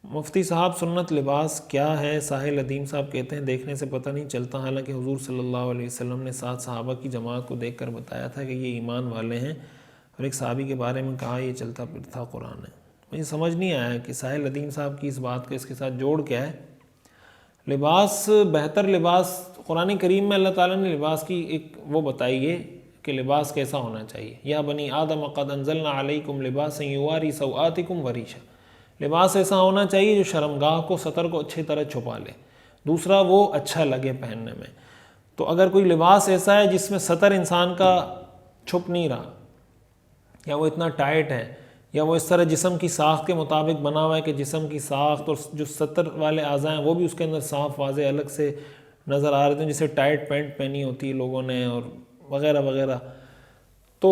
مفتی صاحب سنت لباس کیا ہے؟ ساحل ندیم صاحب کہتے ہیں دیکھنے سے پتہ نہیں چلتا، حالانکہ حضور صلی اللہ علیہ وسلم نے 7 صحابہ کی جماعت کو دیکھ کر بتایا تھا کہ یہ ایمان والے ہیں، اور ایک صحابی کے بارے میں کہا یہ چلتا پھرتا قرآن ہے۔ مجھے سمجھ نہیں آیا کہ ساحل ندیم صاحب کی اس بات کو اس کے ساتھ جوڑ کیا ہے۔ لباس، بہتر لباس، قرآن کریم میں اللہ تعالیٰ نے لباس کی ایک وہ بتائی ہے کہ لباس کیسا ہونا چاہیے۔ یا بنی آدم قد انزلنا علیکم لباسا یواری سوآتکم وریشا، لباس ایسا ہونا چاہیے جو شرمگاہ کو، سطر کو اچھی طرح چھپا لے، دوسرا وہ اچھا لگے پہننے میں۔ تو اگر کوئی لباس ایسا ہے جس میں سطر انسان کا چھپ نہیں رہا، یا وہ اتنا ٹائٹ ہے، یا وہ اس طرح جسم کی ساخت کے مطابق بنا ہوا ہے کہ جسم کی ساخت اور جو سطر والے اعضاء ہیں وہ بھی اس کے اندر صاف واضح الگ سے نظر آ رہے ہیں، جیسے ٹائٹ پینٹ پہنی ہوتی ہے لوگوں نے اور وغیرہ وغیرہ، تو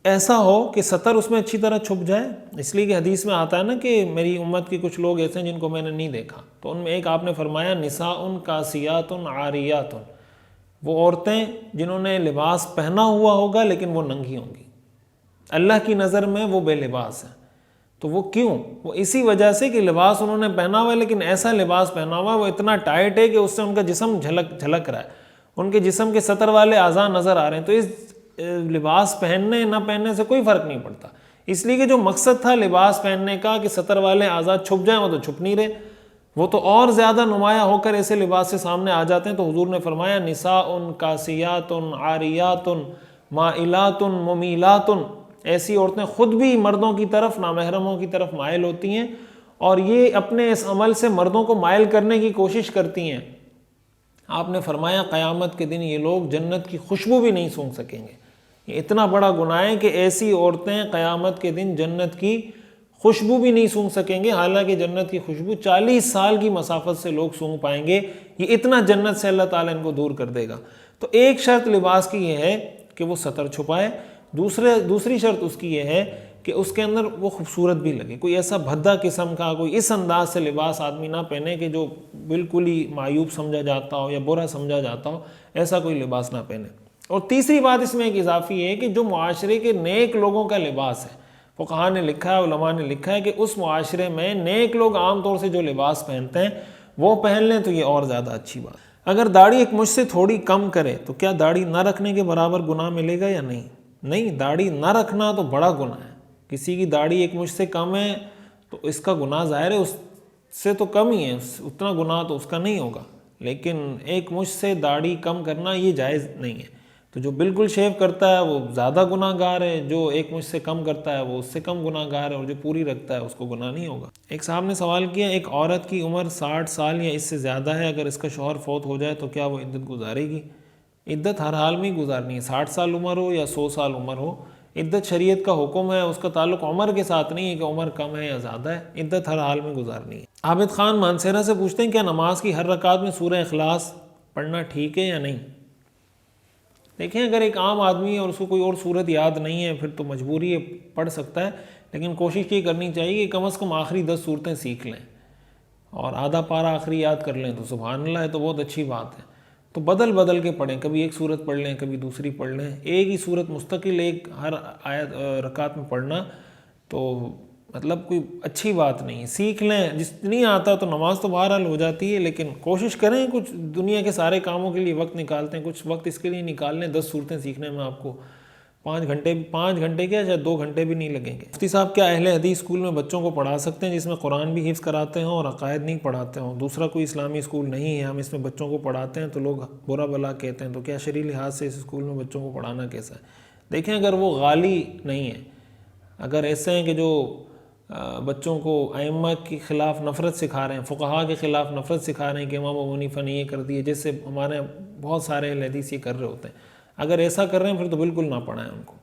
ایسا ہو کہ سطر اس میں اچھی طرح چھپ جائے۔ اس لیے کہ حدیث میں آتا ہے نا کہ میری امت کے کچھ لوگ ایسے ہیں جن کو میں نے نہیں دیکھا، تو ان میں ایک آپ نے فرمایا نساء کاسیات عاریات، وہ عورتیں جنہوں نے لباس پہنا ہوا ہوگا لیکن وہ ننگی ہوں گی، اللہ کی نظر میں وہ بے لباس ہیں۔ تو وہ کیوں؟ وہ اسی وجہ سے کہ لباس انہوں نے پہنا ہوا ہے لیکن ایسا لباس پہنا ہوا ہے وہ اتنا ٹائٹ ہے کہ اس سے ان کا جسم جھلک رہا ہے، ان کے جسم کے سطر والے اعضاء نظر آ رہے ہیں۔ تو اس لباس پہننے نہ پہننے سے کوئی فرق نہیں پڑتا، اس لیے کہ جو مقصد تھا لباس پہننے کا کہ سطر والے اعضاء چھپ جائیں، وہ تو چھپ نہیں رہے، وہ تو اور زیادہ نمایاں ہو کر ایسے لباس سے سامنے آ جاتے ہیں۔ تو حضور نے فرمایا نساء کاسیات عاریات مائلات ممیلات، ایسی عورتیں خود بھی مردوں کی طرف، نامحرموں کی طرف مائل ہوتی ہیں، اور یہ اپنے اس عمل سے مردوں کو مائل کرنے کی کوشش کرتی ہیں۔ آپ نے فرمایا قیامت کے دن یہ لوگ جنت کی خوشبو بھی نہیں سونگھ سکیں گے۔ یہ اتنا بڑا گناہ ہے کہ ایسی عورتیں قیامت کے دن جنت کی خوشبو بھی نہیں سونگھ سکیں گے، حالانکہ جنت کی خوشبو 40 سال کی مسافت سے لوگ سونگھ پائیں گے۔ یہ اتنا جنت سے اللہ تعالیٰ ان کو دور کر دے گا۔ تو ایک شرط لباس کی یہ ہے کہ وہ سطر چھپائے، دوسری شرط اس کی یہ ہے کہ اس کے اندر وہ خوبصورت بھی لگے، کوئی ایسا بھدا قسم کا، کوئی اس انداز سے لباس آدمی نہ پہنے کہ جو بالکل ہی معیوب سمجھا جاتا ہو یا برا سمجھا جاتا ہو، ایسا کوئی لباس نہ پہنے۔ اور تیسری بات اس میں ایک اضافی ہے کہ جو معاشرے کے نیک لوگوں کا لباس ہے، فقہاء نے لکھا ہے، علماء نے لکھا ہے کہ اس معاشرے میں نیک لوگ عام طور سے جو لباس پہنتے ہیں وہ پہن لیں تو یہ اور زیادہ اچھی بات۔ اگر داڑھی ایک مجھ سے تھوڑی کم کرے تو کیا داڑھی نہ رکھنے کے برابر گناہ ملے گا یا نہیں؟ نہیں، داڑھی نہ رکھنا تو بڑا گناہ ہے۔ کسی کی داڑھی ایک مجھ سے کم ہے تو اس کا گناہ ظاہر ہے اس سے تو کم ہی ہے، اتنا گناہ تو اس کا نہیں ہوگا، لیکن ایک مجھ سے داڑھی کم کرنا یہ جائز نہیں ہے۔ تو جو بالکل شیو کرتا ہے وہ زیادہ گناہ گار ہے، جو ایک مجھ سے کم کرتا ہے وہ اس سے کم گناہ گار ہے، اور جو پوری رکھتا ہے اس کو گناہ نہیں ہوگا۔ ایک صاحب نے سوال کیا، ایک عورت کی عمر 60 سال یا اس سے زیادہ ہے، اگر اس کا شوہر فوت ہو جائے تو کیا وہ عدت گزارے گی؟ عدت ہر حال میں گزارنی ہے، 60 سال عمر ہو یا 100 سال عمر ہو، عدت شریعت کا حکم ہے، اس کا تعلق عمر کے ساتھ نہیں ہے کہ عمر کم ہے یا زیادہ ہے، عدت ہر حال میں گزارنی ہے۔ عابد خان مانسیرہ سے پوچھتے ہیں کیا نماز کی ہر رکعت میں سورہ اخلاص پڑھنا ٹھیک ہے یا نہیں؟ دیکھیں اگر ایک عام آدمی ہے اور اس کو کوئی اور صورت یاد نہیں ہے پھر تو مجبوری ہے، پڑھ سکتا ہے، لیکن کوشش یہ کرنی چاہیے کہ کم از کم آخری 10 صورتیں سیکھ لیں، اور آدھا پارہ آخری یاد کر لیں تو سبحان اللہ ہے، تو بہت اچھی بات ہے۔ تو بدل بدل کے پڑھیں، کبھی ایک صورت پڑھ لیں کبھی دوسری پڑھ لیں، ایک ہی صورت مستقل ایک ہر آیت رکعت میں پڑھنا تو مطلب کوئی اچھی بات نہیں ہے، سیکھ لیں، جس نہیں آتا تو نماز تو بہرحال ہو جاتی ہے، لیکن کوشش کریں، کچھ دنیا کے سارے کاموں کے لیے وقت نکالتے ہیں، کچھ وقت اس کے لیے نکال لیں، 10 صورتیں سیکھنے میں آپ کو 5 گھنٹے کیا شاید 2 گھنٹے بھی نہیں لگیں گے۔ مفتی صاحب کیا اہل حدیث اسکول میں بچوں کو پڑھا سکتے ہیں جس میں قرآن بھی حفظ کراتے ہوں اور عقائد نہیں پڑھاتے ہوں؟ دوسرا کوئی اسلامی اسکول نہیں ہے، ہم اس میں بچوں کو پڑھاتے ہیں تو لوگ برا بلا کہتے ہیں، تو کیا شرعی لحاظ سے اس اسکول میں بچوں کو پڑھانا کیسا ہے؟ دیکھیں اگر وہ غالی نہیں ہے، اگر ایسے ہیں کہ جو بچوں کو ائمہ کے خلاف نفرت سکھا رہے ہیں، فقہاء کے خلاف نفرت سکھا رہے ہیں کہ امام ابو حنیفہ نے یہ کر دیا، جس سے ہمارے بہت سارے اہل حدیث یہ کر رہے ہوتے ہیں، اگر ایسا کر رہے ہیں پھر تو بالکل نہ پڑھائیں ان کو۔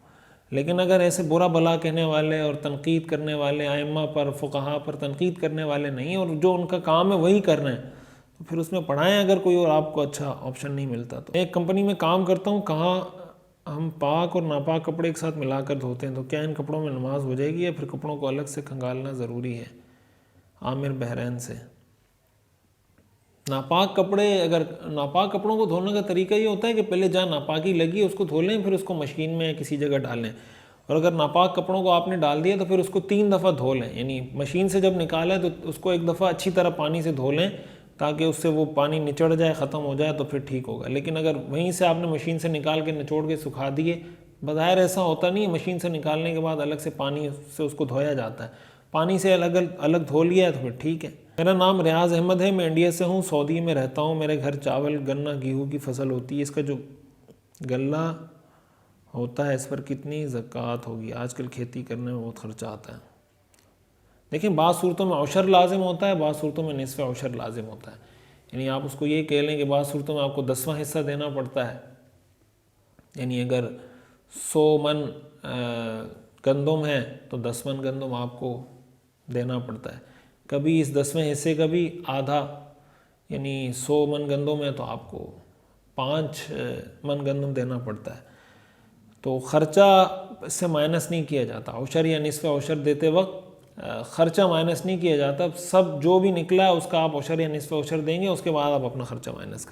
لیکن اگر ایسے برا بلا کہنے والے اور تنقید کرنے والے، ائمہ پر فقہاء پر تنقید کرنے والے نہیں، اور جو ان کا کام ہے وہی کر رہے ہیں، تو پھر اس میں پڑھائیں اگر کوئی اور آپ کو اچھا آپشن نہیں ملتا تو۔ ایک کمپنی میں کام کرتا ہوں، کہاں ہم پاک اور ناپاک کپڑے ایک ساتھ ملا کر دھوتے ہیں، تو کیا ان کپڑوں میں نماز ہو جائے گی یا پھر کپڑوں کو الگ سے کھنگالنا ضروری ہے؟ عامر بحرین سے۔ ناپاک کپڑوں کو دھونے کا طریقہ یہ ہوتا ہے کہ پہلے جہاں ناپاکی لگی اس کو دھو لیں، پھر اس کو مشین میں کسی جگہ ڈالیں، اور اگر ناپاک کپڑوں کو آپ نے ڈال دیا تو پھر اس کو 3 دفعہ دھو لیں، یعنی مشین سے جب نکالیں تو اس کو 1 دفعہ اچھی طرح پانی سے دھو لیں تاکہ اس سے وہ پانی نچڑ جائے، ختم ہو جائے، تو پھر ٹھیک ہوگا۔ لیکن اگر وہیں سے آپ نے مشین سے نکال کے نچوڑ کے سکھا دیے، بظاہر ایسا ہوتا نہیں ہے، مشین سے نکالنے کے بعد الگ سے پانی سے اس کو دھویا جاتا ہے، پانی سے الگ دھو لیا ہے تو پھر ٹھیک ہے۔ میرا نام ریاض احمد ہے، میں انڈیا سے ہوں، سعودی میں رہتا ہوں، میرے گھر چاول، گنا، گیہوں کی فصل ہوتی ہے، اس کا جو غلہ ہوتا ہے اس پر کتنی زکوٰۃ ہوگی؟ آج کل کھیتی کرنے میں بہت خرچہ آتا ہے۔ دیکھیں بعض صورتوں میں عشر لازم ہوتا ہے، بعض صورتوں میں نصف عشر لازم ہوتا ہے، یعنی آپ اس کو یہ کہہ لیں کہ بعض صورتوں میں آپ کو 10واں حصہ دینا پڑتا ہے، یعنی اگر 100 من گندم ہے تو 10 من گندم آپ کو دینا پڑتا ہے۔ کبھی اس 10ویں حصے کا بھی آدھا، یعنی 100 من گندم ہے تو آپ کو 5 من گندم دینا پڑتا ہے۔ تو خرچہ اس سے مائنس نہیں کیا جاتا، عشر یا نصف عشر دیتے وقت خرچہ مائنس نہیں کیا جاتا، سب جو بھی نکلا ہے اس کا آپ عشر یا نصف عشر دیں گے، اس کے بعد آپ اپنا خرچہ مائنس کریں۔